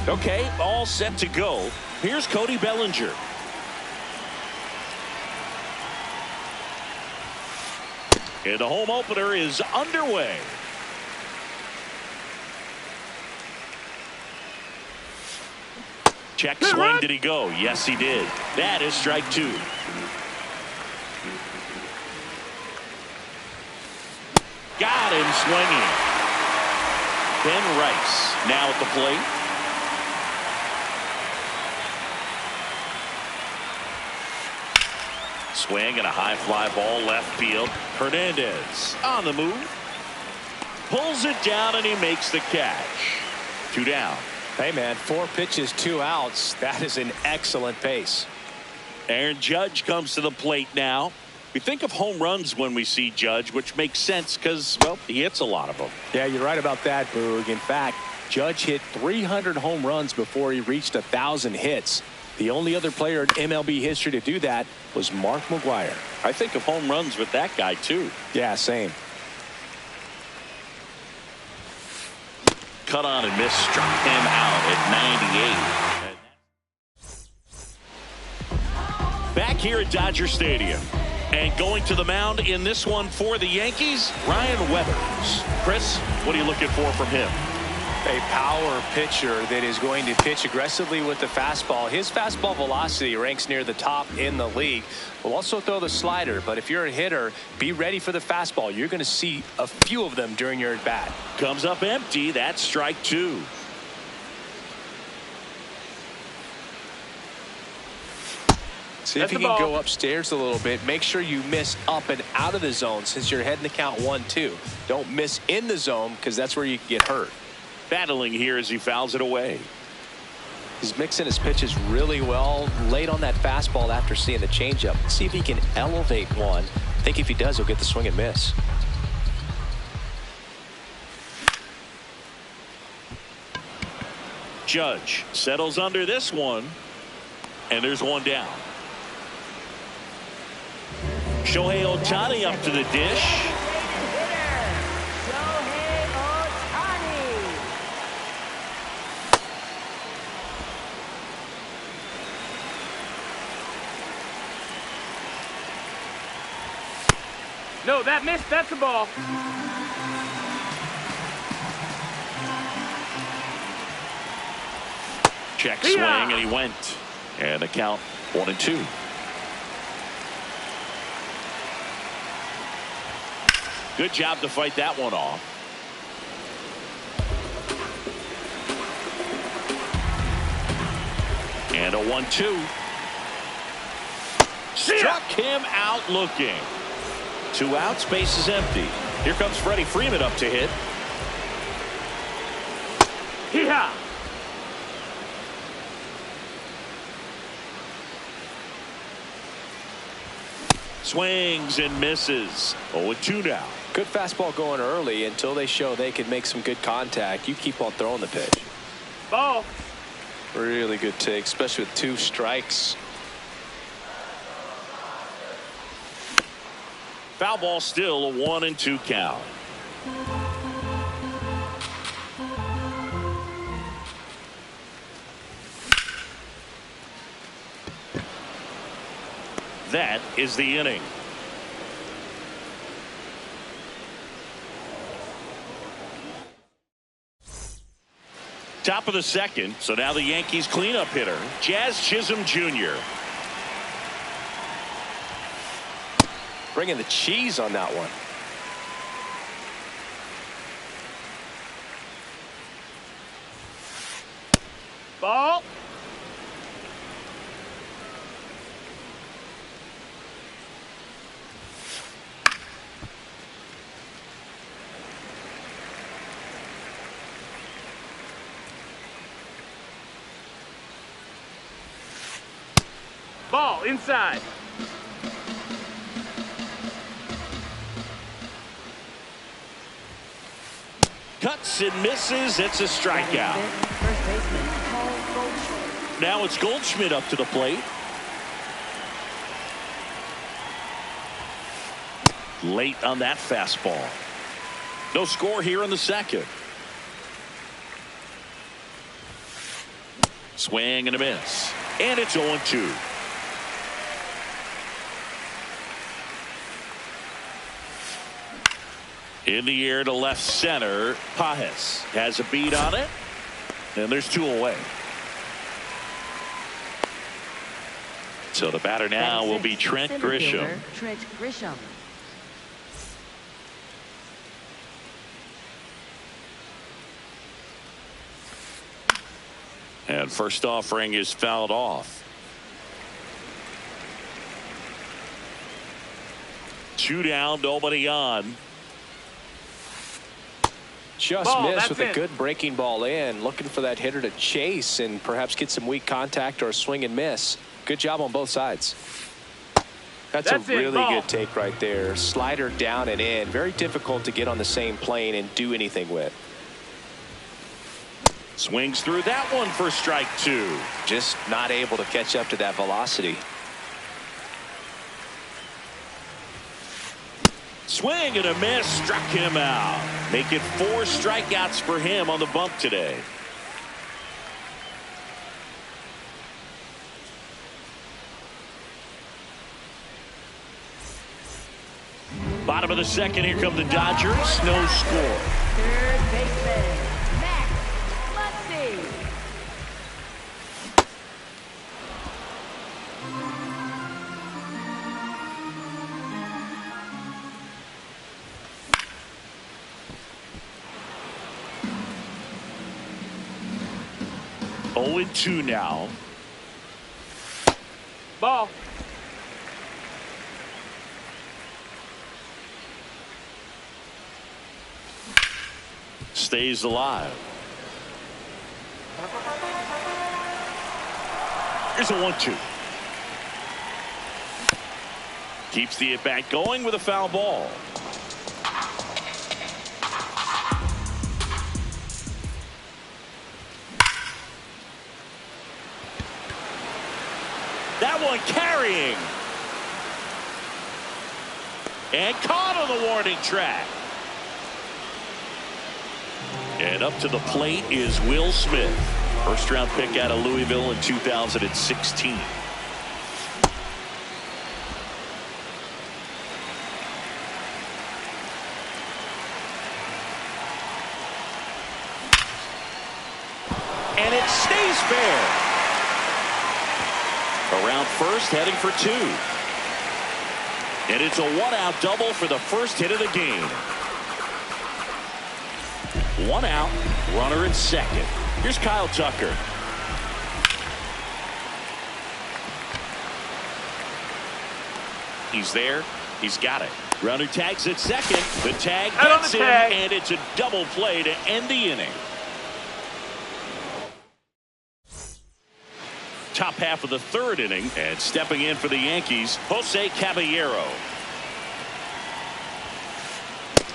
Okay, all set to go. Here's Cody Bellinger. And the home opener is underway. Check swing. Did he go? Yes, he did. That is strike two. Got him swinging. Ben Rice now at the plate. Swing and a high fly ball left field. Hernandez on the move. Pulls it down and he makes the catch. 2 down. Hey man, 4 pitches, 2 outs. That is an excellent pace. Aaron Judge comes to the plate now. We think of home runs when we see Judge, which makes sense because, well, he hits a lot of them. Yeah, you're right about that, Boog. In fact, Judge hit 300 home runs before he reached 1,000 hits. The only other player in MLB history to do that was Mark McGwire. I think of home runs with that guy, too. Yeah, same. Cut on and miss, struck him out at 98. Back here at Dodger Stadium. And going to the mound in this one for the Yankees, Ryan Weathers. Chris, what are you looking for from him? A power pitcher that is going to pitch aggressively with the fastball. His fastball velocity ranks near the top in the league. Will also throw the slider, but if you're a hitter, be ready for the fastball. You're going to see a few of them during your at bat. Comes up empty. That's strike 2. See if you can go upstairs a little bit. Make sure you miss up and out of the zone since you're heading to count 1-2. Don't miss in the zone because that's where you can get hurt. Battling here as he fouls it away. He's mixing his pitches really well. Late on that fastball after seeing the changeup. See if he can elevate one. I think if he does, he'll get the swing and miss. Judge settles under this one. And there's one down. Shohei Ohtani up to the dish. No, that missed. That's the ball. Check swing and he went. And the count 1-2. Good job to fight that one off. And a 1-2. Struck him out looking. 2 outs, base is empty. Here comes Freddie Freeman up to hit. Hee-haw! Swings and misses. 0-2 now. Good fastball going early until they show they can make some good contact. You keep on throwing the pitch. Ball. Really good take, especially with 2 strikes. Foul ball, still a 1-2 count. That is the inning. Top of the second, so now the Yankees cleanup hitter, Jazz Chisholm Jr. bringing the cheese on that one. Ball. Ball inside. Cuts and misses. It's a strikeout. First baseman, Goldschmidt. Now it's Goldschmidt up to the plate. Late on that fastball. No score here in the second. Swing and a miss. And it's 0-2. In the air to left center. Pajes has a beat on it. And there's 2 away. So the batter now will be Trent Grisham. Trent Grisham. And first offering is fouled off. 2 down, nobody on. Just Ball, missed with that's a it. good breaking ball in. Looking for that hitter to chase and perhaps get some weak contact or a swing and miss. Good job on both sides. That's That's a it, really ball. good take right there. Slider down and in. Very difficult to get on the same plane and do anything with. Swings through that one for strike 2. Just not able to catch up to that velocity. Swing and a miss, struck him out. Make it 4 strikeouts for him on the bump today. Bottom of the second, here come the Dodgers. No score. Third baseman, Max Muncy. Oh and 2 now. Ball. Stays alive. Here's a 1-2. Keeps the at-bat going with a foul ball. That one carrying. And caught on the warning track. And up to the plate is Will Smith. First round pick out of Louisville in 2016. And it stays fair. Around first, heading for 2. And it's a 1-out double for the first hit of the game. 1 out, runner at second. Here's Kyle Tucker. He's there. He's got it. Runner tags at second. The tag Out on gets the him, tag. and it's a double play to end the inning. Top half of the third inning, and stepping in for the Yankees, Jose Caballero.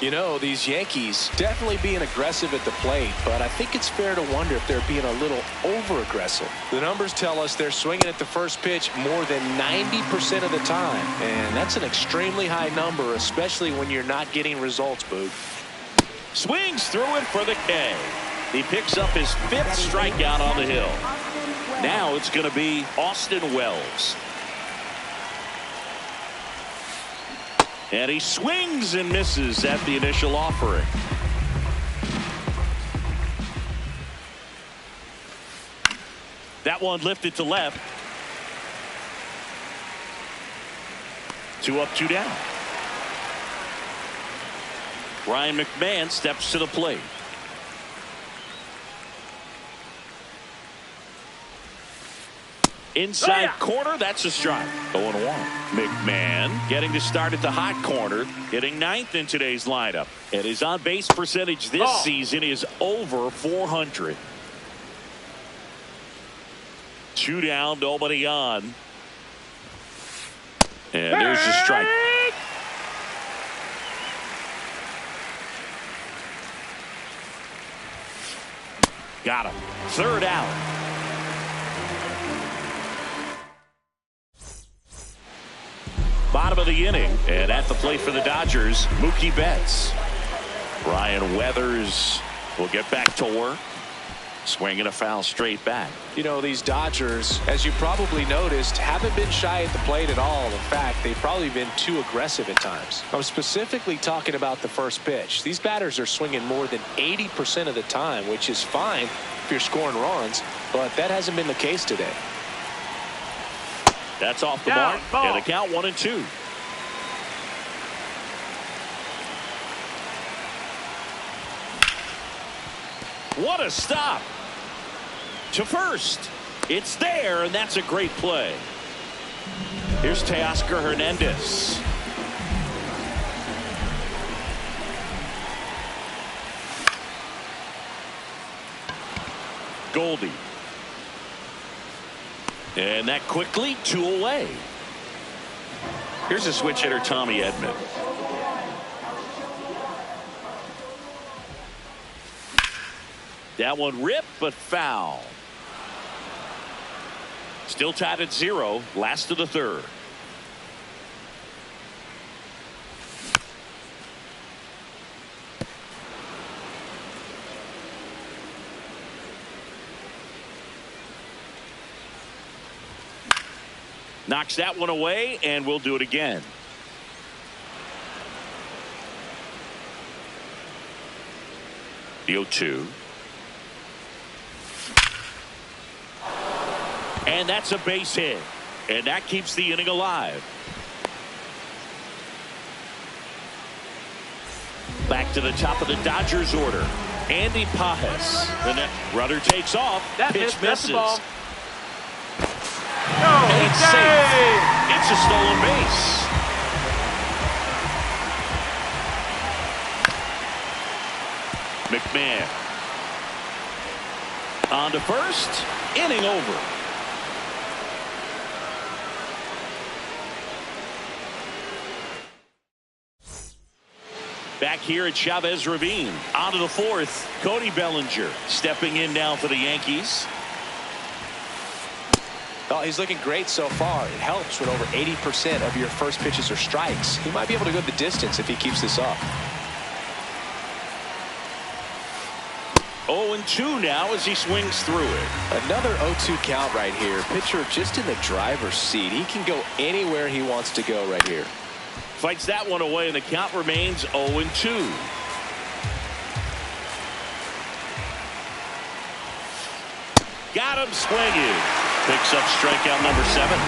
You know, these Yankees definitely being aggressive at the plate, but I think it's fair to wonder if they're being a little over-aggressive. The numbers tell us they're swinging at the first pitch more than 90% of the time, and that's an extremely high number, especially when you're not getting results, Boog. Swings through it for the K. He picks up his 5th strikeout on the hill. Now it's going to be Austin Wells. And he swings and misses at the initial offering. That one lifted to left. 2 up, 2 down. Ryan McMahon steps to the plate. Inside corner, that's a strike. 0-1. McMahon getting to start at the hot corner, hitting ninth in today's lineup. And his on-base percentage this season is over 400. 2 down, nobody on. And there's the strike. Got him. 3rd out. Bottom of the inning, and at the plate for the Dodgers, Mookie Betts. Ryan Weathers will get back to work. Swinging a foul straight back. You know, these Dodgers, as you probably noticed, haven't been shy at the plate at all. In fact, they've probably been too aggressive at times. I'm specifically talking about the first pitch. These batters are swinging more than 80% of the time, which is fine if you're scoring runs, but that hasn't been the case today. That's off the mark, and the count 1-2. What a stop to first. It's there, and that's a great play. Here's Teoscar Hernandez. Goldie. And that quickly 2 away. Here's a switch hitter, Tommy Edman. That one ripped, but foul. Still tied at 0. Last of the 3rd. Knocks that one away, and we'll do it again. The 0-2. And that's a base hit. And that keeps the inning alive. Back to the top of the Dodgers order. Andy Pages. The net runner takes off. Pitch misses. And it's safe. It's a stolen base. McMahon. On to first. Inning over. Back here at Chavez Ravine. On to the 4th. Cody Bellinger stepping in now for the Yankees. Oh, he's looking great so far. It helps when over 80% of your first pitches are strikes. He might be able to go the distance if he keeps this up. 0-2 now as he swings through it. Another 0-2 count right here. Pitcher just in the driver's seat. He can go anywhere he wants to go right here. Fights that one away, and the count remains 0-2. Got him swinging. Picks up strikeout number 7.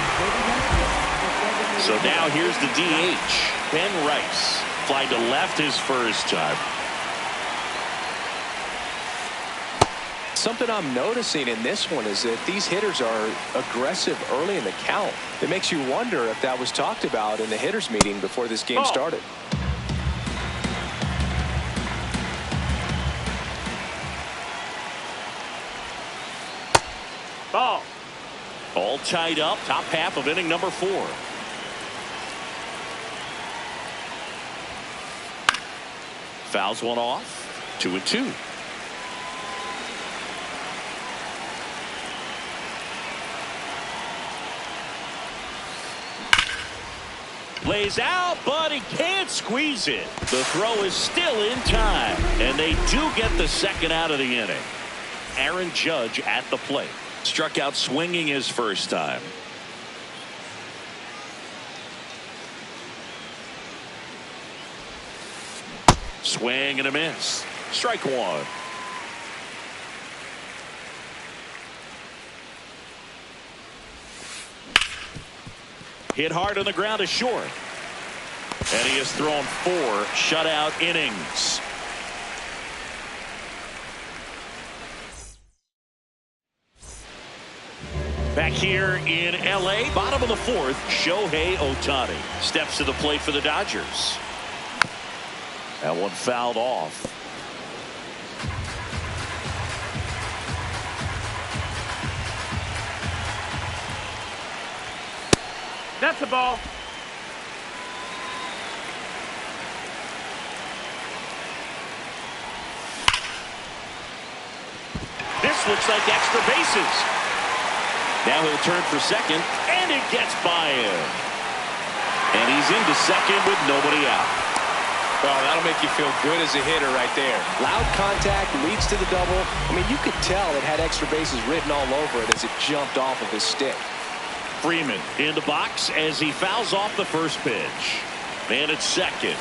So now here's the DH, Ben Rice. Fly to left his first time. Something I'm noticing in this one is that these hitters are aggressive early in the count. It makes you wonder if that was talked about in the hitters meeting before this game started. Ball. All tied up, top half of inning number 4. Fouls one off. 2-2. Lays out, but he can't squeeze it. The throw is still in time, and they do get the second out of the inning. Aaron Judge at the plate. Struck out swinging his first time. Swing and a miss. Strike 1. Hit hard on the ground is short. And he has thrown 4 shutout innings. Back here in L.A., bottom of the 4th, Shohei Ohtani steps to the plate for the Dodgers. That one fouled off. That's the ball. This looks like extra bases. Now he'll turn for second, and it gets by him. And he's into second with nobody out. Well, that'll make you feel good as a hitter right there. Loud contact leads to the double. I mean, you could tell it had extra bases written all over it as it jumped off of his stick. Freeman in the box as he fouls off the first pitch. Man at second.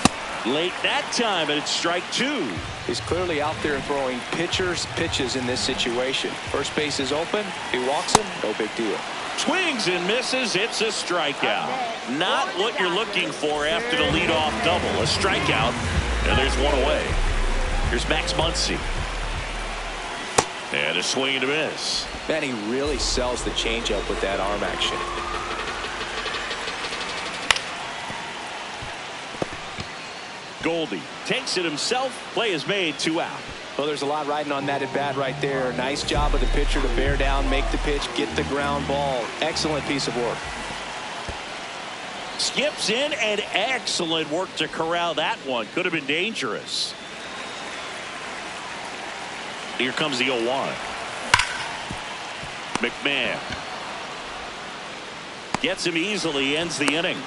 Late that time, and it's strike 2. He's clearly out there throwing pitchers' pitches in this situation. First base is open. He walks him. No big deal. Swings and misses. It's a strikeout. Not what you're looking for after the leadoff double. A strikeout, and there's one away. Here's Max Muncy. And a swing and a miss. Man, he really sells the changeup with that arm action. Goldie takes it himself. Play is made, 2 out. Well, there's a lot riding on that at bat right there. Nice job of the pitcher to bear down, make the pitch, get the ground ball. Excellent piece of work. Skips in, and excellent work to corral that one. Could have been dangerous. Here comes the 0-1. McMahon gets him easily, ends the inning.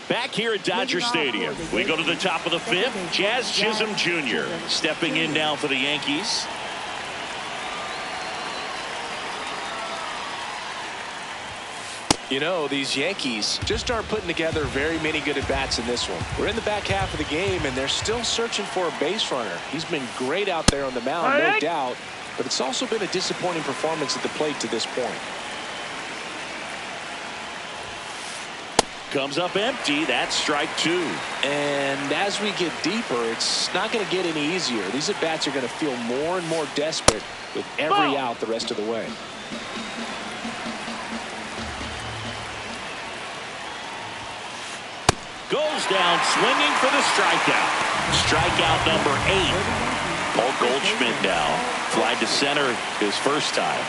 Back here at Dodger Stadium, we go to the top of the 5th. Jazz Chisholm Jr. stepping in now for the Yankees. You know, these Yankees just aren't putting together very many good at-bats in this one. We're in the back half of the game, and they're still searching for a base runner. He's been great out there on the mound, no doubt, but it's also been a disappointing performance at the plate to this point. Comes up empty. That's strike 2. And as we get deeper, it's not going to get any easier. These at-bats are going to feel more and more desperate with every out the rest of the way. Goes down swinging for the strikeout. Strikeout number 8. Paul Goldschmidt now. Fly to center his first time.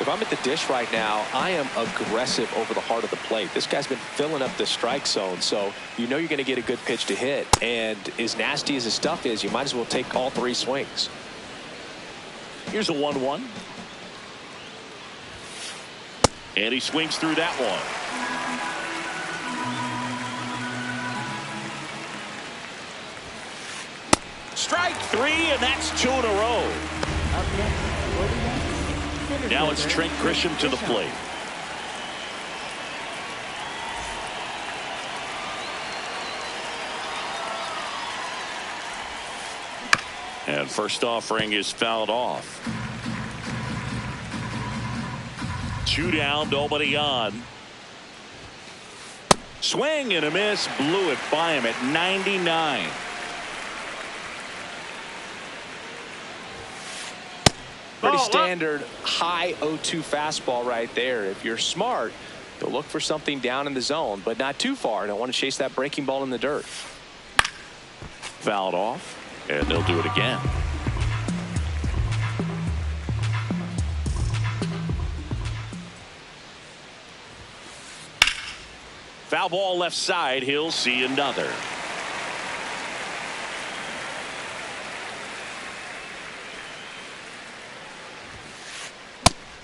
If I'm at the dish right now, I am aggressive over the heart of the plate. This guy's been filling up the strike zone, so you know you're going to get a good pitch to hit. And as nasty as his stuff is, you might as well take all 3 swings. Here's a 1-1. And he swings through that one. Strike 3, and that's 2 in a row. Now it's Trent Grisham to the plate. And first offering is fouled off. 2 down, nobody on. Swing and a miss, blew it by him at 99. Pretty standard high 0-2 fastball right there. If you're smart, you'll look for something down in the zone, but not too far. Don't want to chase that breaking ball in the dirt. Fouled off, and they'll do it again. Foul ball left side. He'll see another.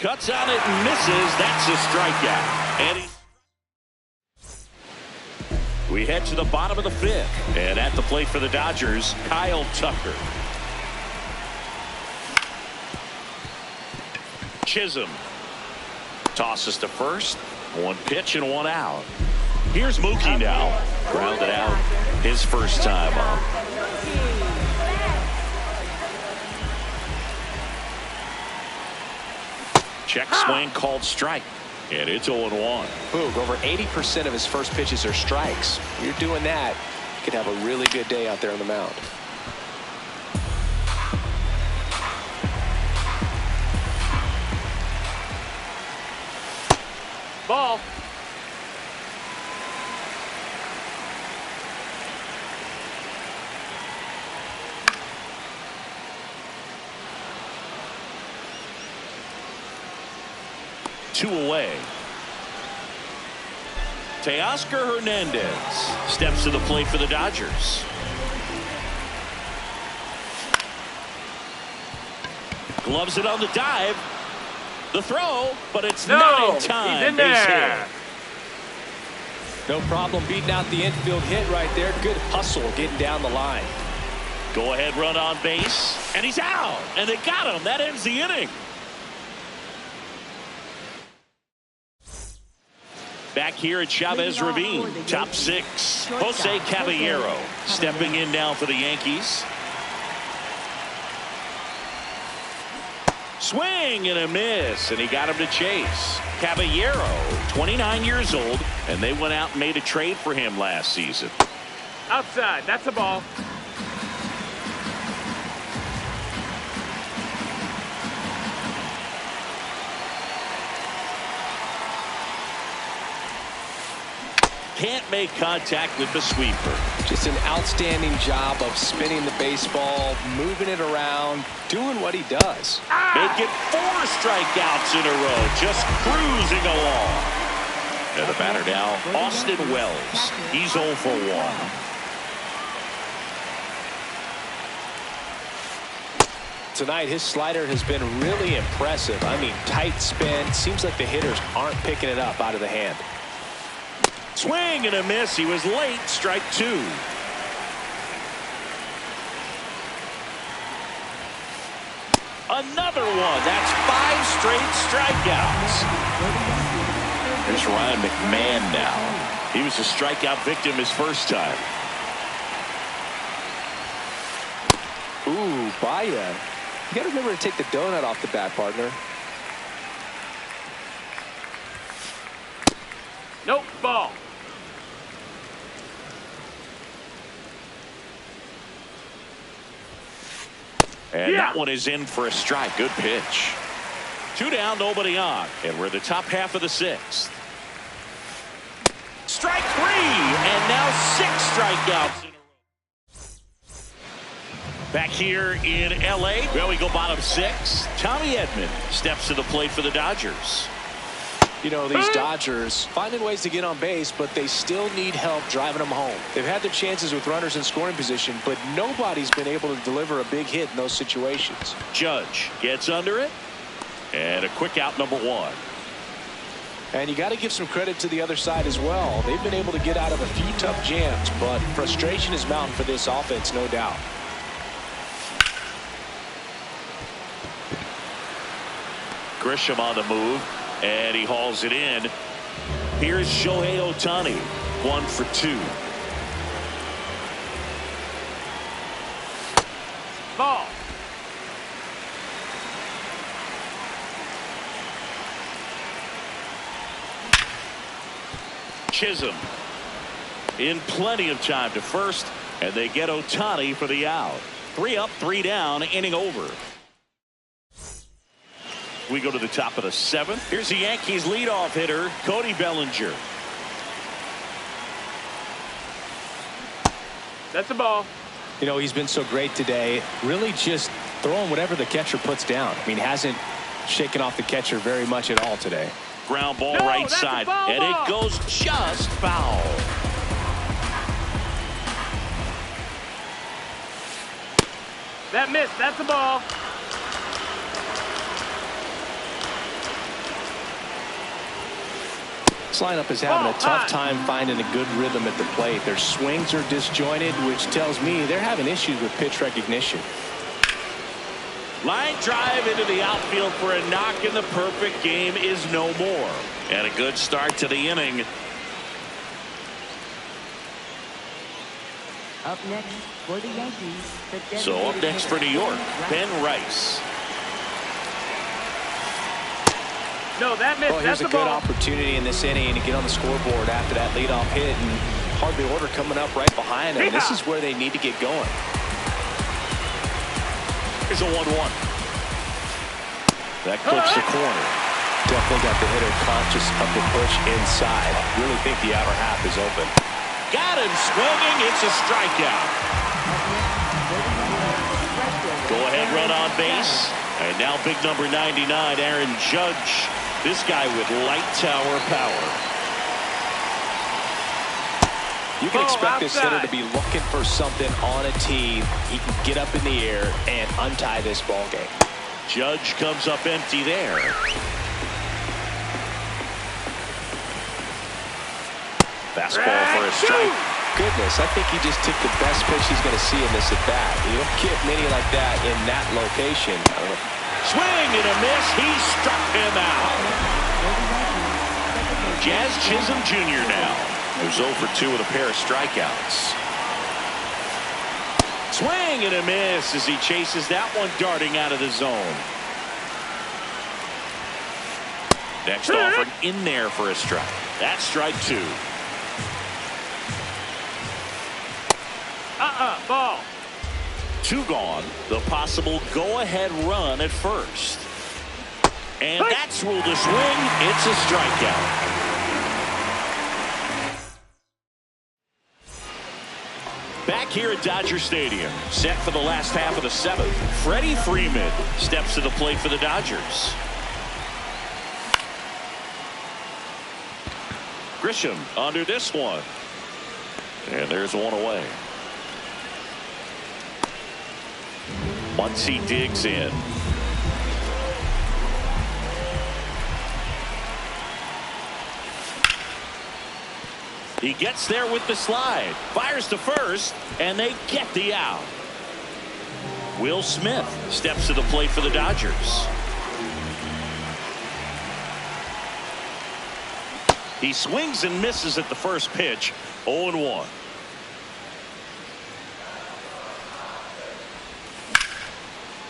Cuts on it and misses. That's a strikeout. And we head to the bottom of the 5th. And at the plate for the Dodgers, Kyle Tucker. Chisholm tosses to first. 1 pitch and 1 out. Here's Mookie now. Grounded out his first time up. Check swing called strike. And it's 0-1. Boog, over 80% of his first pitches are strikes. You're doing that, you could have a really good day out there on the mound. Ball. Two away. Teoscar Hernandez steps to the plate for the Dodgers. Gloves it on the dive. The throw, but it's not in time. He's in there. No problem beating out the infield hit right there. Good hustle getting down the line. Go ahead run on base, and he's out. And they got him. That ends the inning. Back here at Chavez Ravine, top 6. Jose Caballero stepping in now for the Yankees. Swing and a miss, and he got him to chase. Caballero, 29 years old, and they went out and made a trade for him last season. Outside. That's a ball. Can't make contact with the sweeper. Just an outstanding job of spinning the baseball, moving it around, doing what he does. Making 4 strikeouts in a row, just cruising along. And the batter now, Austin Wells. He's 0 for 1. Tonight, his slider has been really impressive. I mean, tight spin. Seems like the hitters aren't picking it up out of the hand. Swing and a miss. He was late. Strike 2. Another one. That's 5 straight strikeouts. There's Ryan McMahon now. He was a strikeout victim his first time. Ooh, Baya. You got to remember to take the donut off the bat, partner. Nope. Ball. And that one is in for a strike. Good pitch. 2 down, nobody on. And we're in the top half of the 6th. Strike 3. And now 6 strikeouts in a row. Back here in L.A. Well, we go bottom 6. Tommy Edman steps to the plate for the Dodgers. You know, these Dodgers finding ways to get on base, but they still need help driving them home. They've had their chances with runners in scoring position, but nobody's been able to deliver a big hit in those situations. Judge gets under it. And a quick out, number 1. And you got to give some credit to the other side as well. They've been able to get out of a few tough jams, but frustration is mounting for this offense, no doubt. Grisham on the move. And he hauls it in. Here's Shohei Ohtani, 1 for 2. Ball. Chisholm in plenty of time to first, and they get Ohtani for the out. 3 up, 3 down, inning over. We go to the top of the 7th. Here's the Yankees leadoff hitter, Cody Bellinger. That's a ball. You know, he's been so great today. Really just throwing whatever the catcher puts down. I mean, hasn't shaken off the catcher very much at all today. Ground ball No, right that's a side, foul and ball. it goes just foul. That missed. That's a ball. This lineup is having a tough Ball, time finding a good rhythm at the plate. Their swings are disjointed, which tells me they're having issues with pitch recognition. Line drive into the outfield for a knock, and the perfect game is no more. And a good start to the inning. Up next for the Yankees. The So up next for New York, Ben Rice. No, that missed. Well, here's That's a the good ball. opportunity in this inning to get on the scoreboard after that leadoff hit, and hardly order coming up right behind them. Yeah. This is where they need to get going. Here's a 1-1. That clips the corner. Definitely got the hitter conscious of the push inside. Really think the outer half is open. Got him swinging. It's a strikeout. Go ahead run on base. And now big number 99, Aaron Judge. This guy with light tower power. You can expect this hitter outside. to be looking for something on a tee. He can get up in the air and untie this ball game. Judge comes up empty there. Fastball for a strike. Goodness, I think he just took the best pitch he's going to see in this at bat. You don't get many like that in that location. Swing and a miss. He struck him out. Jazz Chisholm Jr. now, who's 0 for 2 with a pair of strikeouts. Swing and a miss as he chases that one darting out of the zone. Next offering in there for a strike. That's strike 2. Ball. 2 gone. The possible go-ahead run at first. And that's ruled a swing. It's a strikeout. Back here at Dodger Stadium, set for the last half of the 7th. Freddie Freeman steps to the plate for the Dodgers. Grisham under this one. And there's one away. Once he digs in. He gets there with the slide. Fires to first, and they get the out. Will Smith steps to the plate for the Dodgers. He swings and misses at the first pitch. 0-1.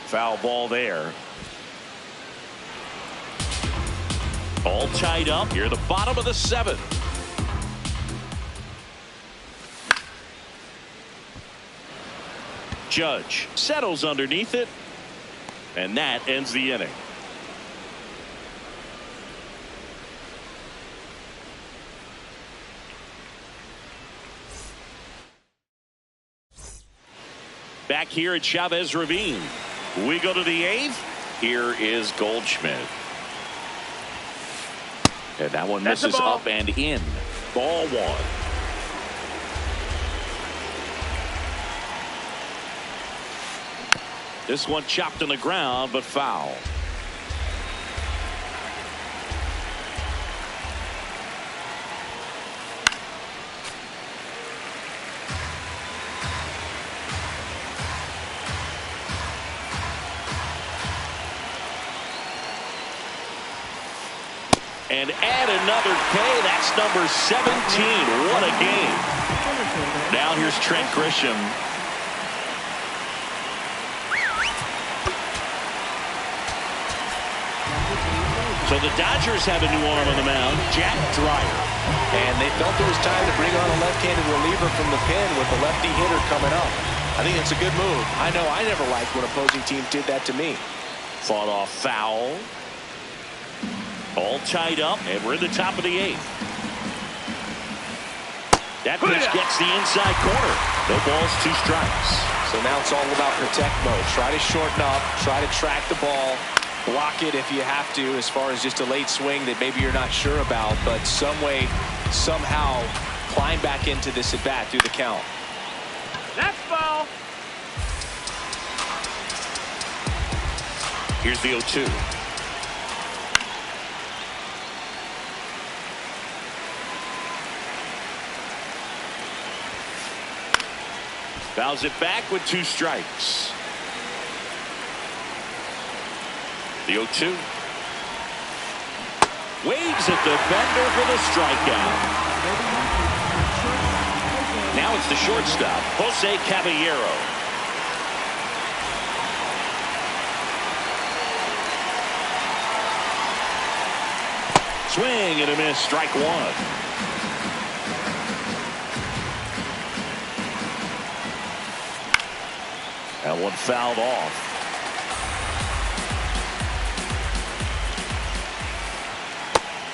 Foul ball there. All tied up here at the bottom of the 7th. Judge settles underneath it, and that ends the inning. Back here at Chavez Ravine, we go to the 8th. Here is Goldschmidt. And that one misses up and in. Ball 1. This one chopped on the ground, but foul. And add another K. That's number 17. What a game. Now here's Trent Grisham. So the Dodgers have a new arm on the mound, Jack Dreyer. And they felt it was time to bring on a left-handed reliever from the pen with the lefty hitter coming up. I think it's a good move. I know I never liked when opposing teams did that to me. Fought off foul. All tied up, and we're in the top of the 8th. That pitch gets the inside corner. No balls, 2 strikes. So now it's all about protect mode. Try to shorten up, try to track the ball, block it if you have to, as far as just a late swing that maybe you're not sure about, but some way, somehow climb back into this at bat through the count. That's ball. Here's the 0-2. Fouls it back with 2 strikes. The 0-2. Waves at the bender for the strikeout. Now it's the shortstop, Jose Caballero. Swing and a miss. Strike one. That one fouled off.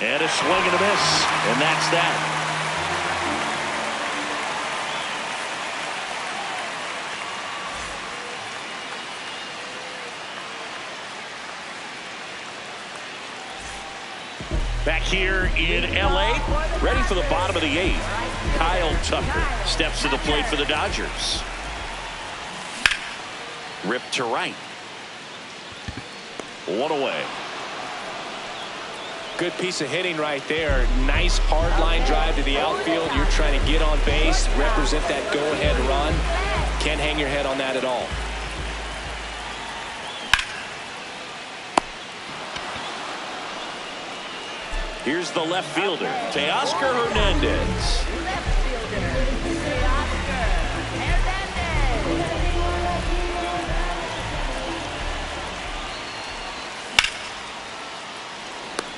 And a swing and a miss. And that's that. Back here in L.A., ready for the bottom of the 8th. Kyle Tucker steps to the plate for the Dodgers. Ripped to right. One away. Good piece of hitting right there. Nice hard line drive to the outfield. You're trying to get on base, represent that go-ahead run. Can't hang your head on that at all. Here's the left fielder, Teoscar Hernandez.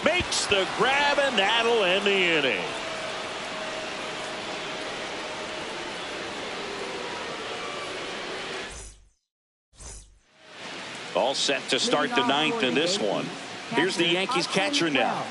Makes the grab, and that'll end the inning. All set to start the 9th in this one. Here's the Yankees catcher now.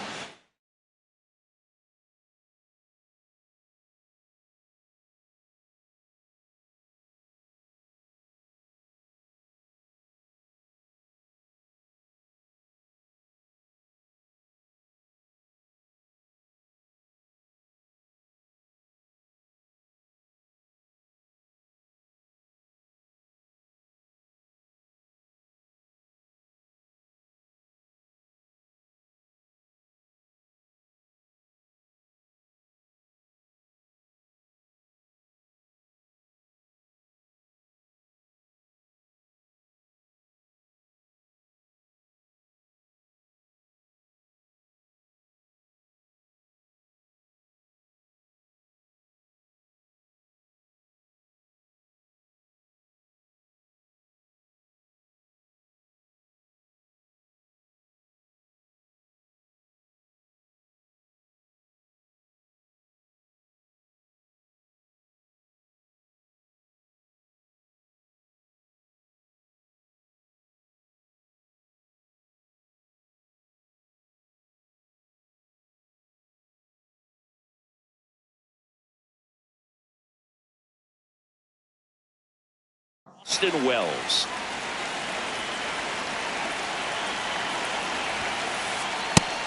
Austin Wells.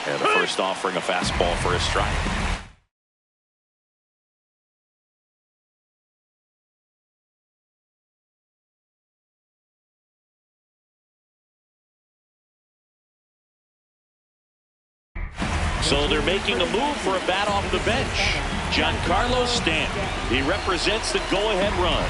And the first offering a fastball for a strike. So they're making a move for a bat off the bench. Giancarlo Stanton. He represents the go-ahead run.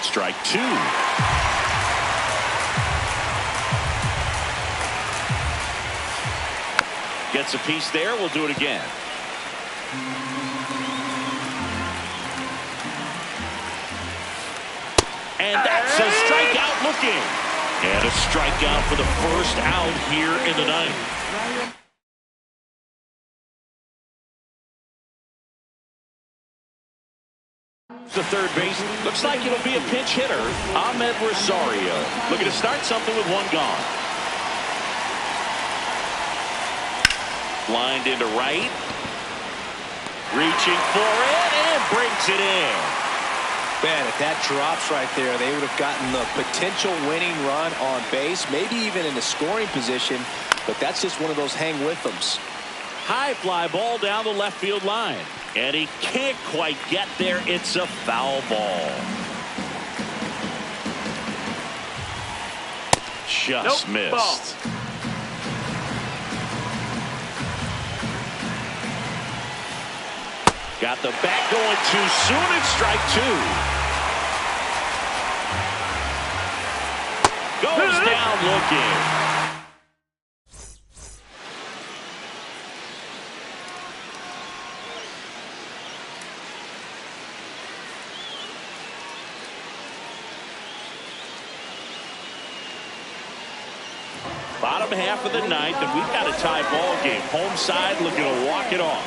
Strike two. Gets a piece there. We'll do it again. And that's a strikeout looking. And a strikeout for the first out here in the 9th. To third base. Looks like it'll be a pinch hitter. Ahmed Rosario looking to start something with one gone. Lined into right. Reaching for it and brings it in. Man, if that drops right there, they would have gotten the potential winning run on base, maybe even in the scoring position, but that's just one of those hang with thems. High fly ball down the left field line. And he can't quite get there. It's a foul ball. Just missed. Ball. Got the bat going too soon. It's strike two. Goes down looking. Bottom half of the ninth, and we've got a tie ball game. Home side looking to walk it off.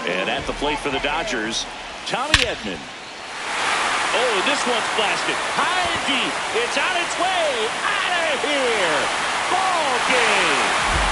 And at the plate for the Dodgers, Tommy Edman. Oh, this one's blasted. High and deep. It's on its way. Out of here. Ball game.